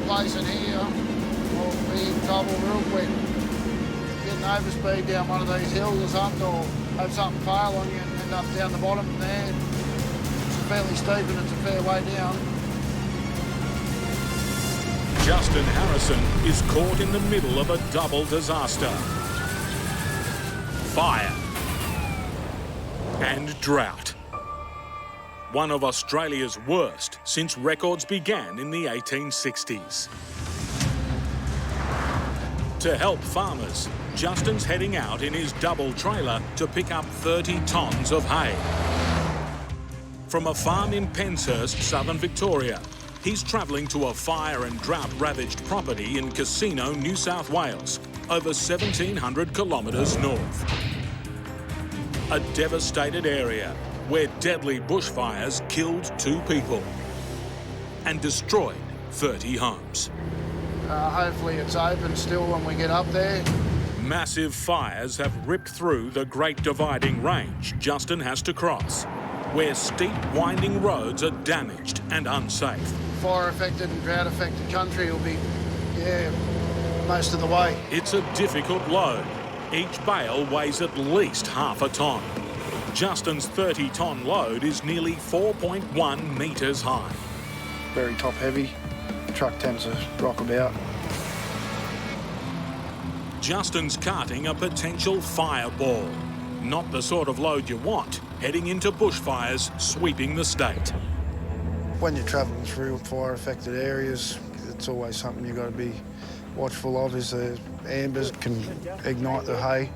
complacent here, we'll be in trouble real quick. Getting overspeed down one of these hills or something, or have something fail on you and end up down the bottom there. It's fairly steep and it's a fair way down. Justin Harrison is caught in the middle of a double disaster. Fire and drought. One of Australia's worst since records began in the 1860s. To help farmers, Justin's heading out in his double trailer to pick up 30 tonnes of hay. From a farm in Penshurst, southern Victoria, he's travelling to a fire and drought-ravaged property in Casino, New South Wales, over 1,700 kilometres north. A devastated area where deadly bushfires killed 2 people and destroyed 30 homes. Hopefully it's open still when we get up there. Massive fires have ripped through the Great Dividing Range Justin has to cross, where steep, winding roads are damaged and unsafe. Fire-affected and drought-affected country will be, most of the way. It's a difficult load. Each bale weighs at least half a tonne. Justin's 30-tonne load is nearly 4.1 metres high. Very top-heavy. The truck tends to rock about. Justin's carting a potential fireball. Not the sort of load you want, heading into bushfires sweeping the state. When you're travelling through fire-affected areas, it's always something you've got to be watchful of, is the ambers can ignite the hay.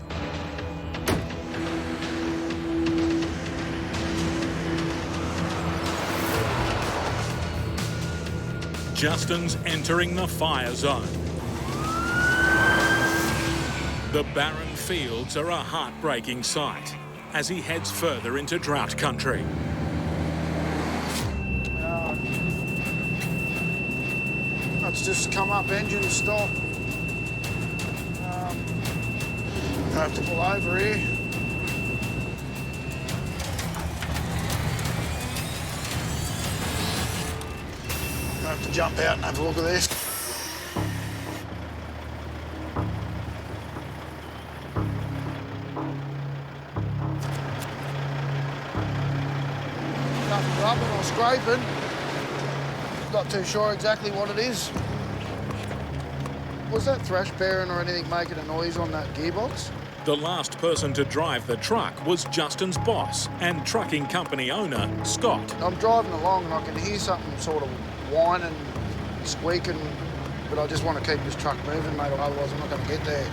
Justin's entering the fire zone. The barren fields are a heartbreaking sight as he heads further into drought country. Let's just come up, engine stop. I have to pull over here. I have to jump out and have a look at this. Nothing rubbing or scraping. Not too sure exactly what it is. Was that thrash bearing or anything making a noise on that gearbox? The last person to drive the truck was Justin's boss and trucking company owner, Scott. I'm driving along and I can hear something sort of whining, squeaking, but I just want to keep this truck moving, mate, otherwise I'm not going to get there.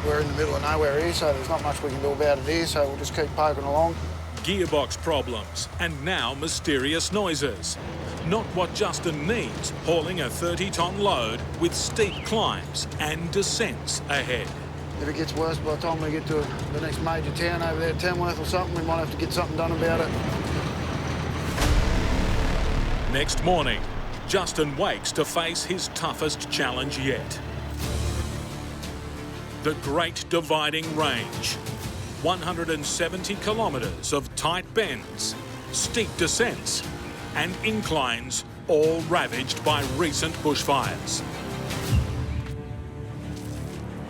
We're in the middle of nowhere here, so there's not much we can do about it here, so we'll just keep poking along. Gearbox problems and now mysterious noises. Not what Justin needs, hauling a 30-tonne load with steep climbs and descents ahead. If it gets worse by the time we get to the next major town over there, Tamworth or something, we might have to get something done about it. Next morning, Justin wakes to face his toughest challenge yet. The Great Dividing Range. 170 kilometres of tight bends, steep descents and inclines, all ravaged by recent bushfires.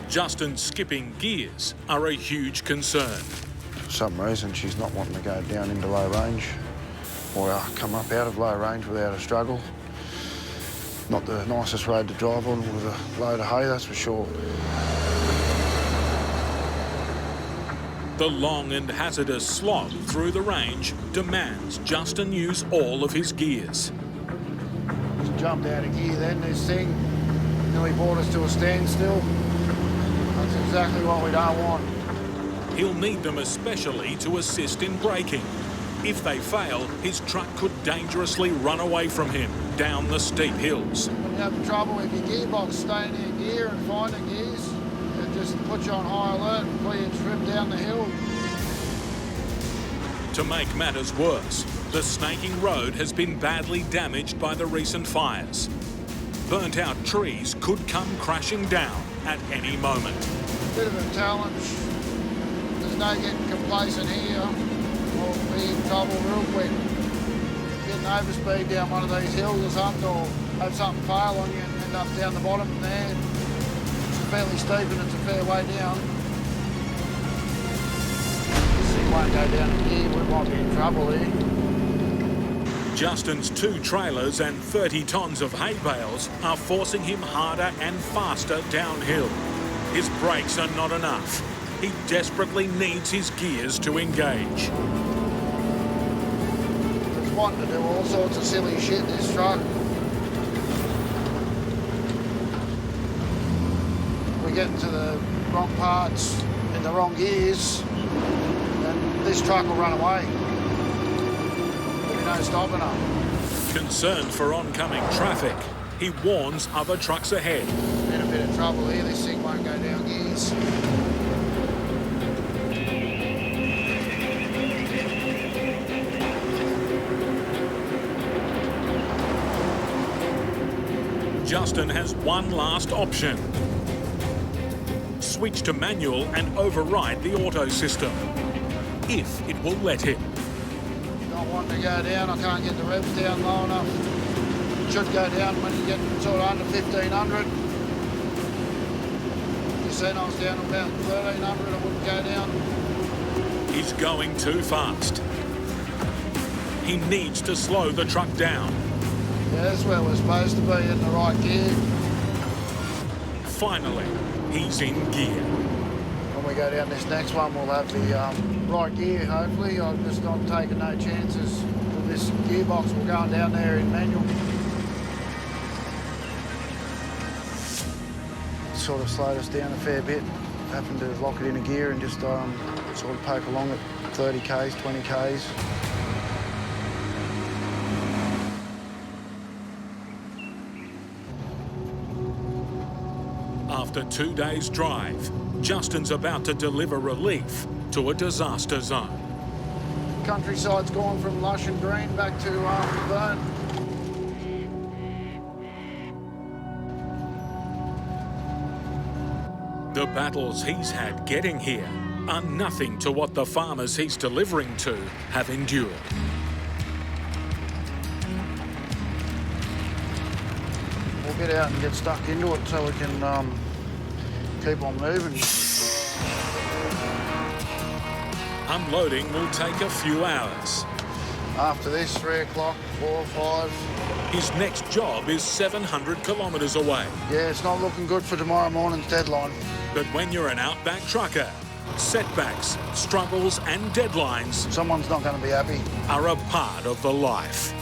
Justin's skipping gears are a huge concern. For some reason, she's not wanting to go down into low range or come up out of low range without a struggle. Not the nicest road to drive on with a load of hay, that's for sure. The long and hazardous slog through the range demands Justin use all of his gears. Just jumped out of gear then, this thing nearly brought us to a standstill. That's exactly what we don't want. He'll need them especially to assist in braking. If they fail, his truck could dangerously run away from him down the steep hills. When you have trouble with your gearbox staying in gear and finding gears, it just puts you on high alert before you trip down the hill. To make matters worse, the snaking road has been badly damaged by the recent fires. Burnt out trees could come crashing down at any moment. Bit of a challenge. There's no getting complacent here. We'll be in trouble real quick. overspeed down one of these hills or something, or have something fail on you and end up down the bottom there. It's fairly steep and it's a fair way down. This thing won't go down in here, we might be in trouble here. Justin's 2 trailers and 30 tonnes of hay bales are forcing him harder and faster downhill. His brakes are not enough. He desperately needs his gears to engage. It's wanting to do all sorts of silly shit, this truck. We get into the wrong parts in the wrong gears, and this truck will run away. No stopping up. Concerned for oncoming traffic, he warns other trucks ahead. In a bit of trouble here, this thing won't go down gears. Justin has one last option. Switch to manual and override the auto system, if it will let him. Don't want to go down, I can't get the revs down low enough. It should go down when you get sort of under 1500. You seen I was down to about 1300, I wouldn't go down. He's going too fast. He needs to slow the truck down. Yeah, that's where we're supposed to be, in the right gear. Finally, he's in gear. When we go down this next one, we'll have the right gear, hopefully. I'm just not taking no chances with this gearbox. We're going down there in manual. Sort of slowed us down a fair bit. Happened to lock it in a gear and just sort of poke along at 30 k's, 20 k's. After 2 days' drive, Justin's about to deliver relief to a disaster zone. Countryside's gone from lush and green back to burnt. The battles he's had getting here are nothing to what the farmers he's delivering to have endured. We'll get out and get stuck into it so we can keep on moving. Unloading will take a few hours. After this, 3 o'clock, 4 or 5. His next job is 700 kilometres away. Yeah, it's not looking good for tomorrow morning's deadline. But when you're an Outback trucker, setbacks, struggles and deadlines Someone's not going to be happy. are a part of the life.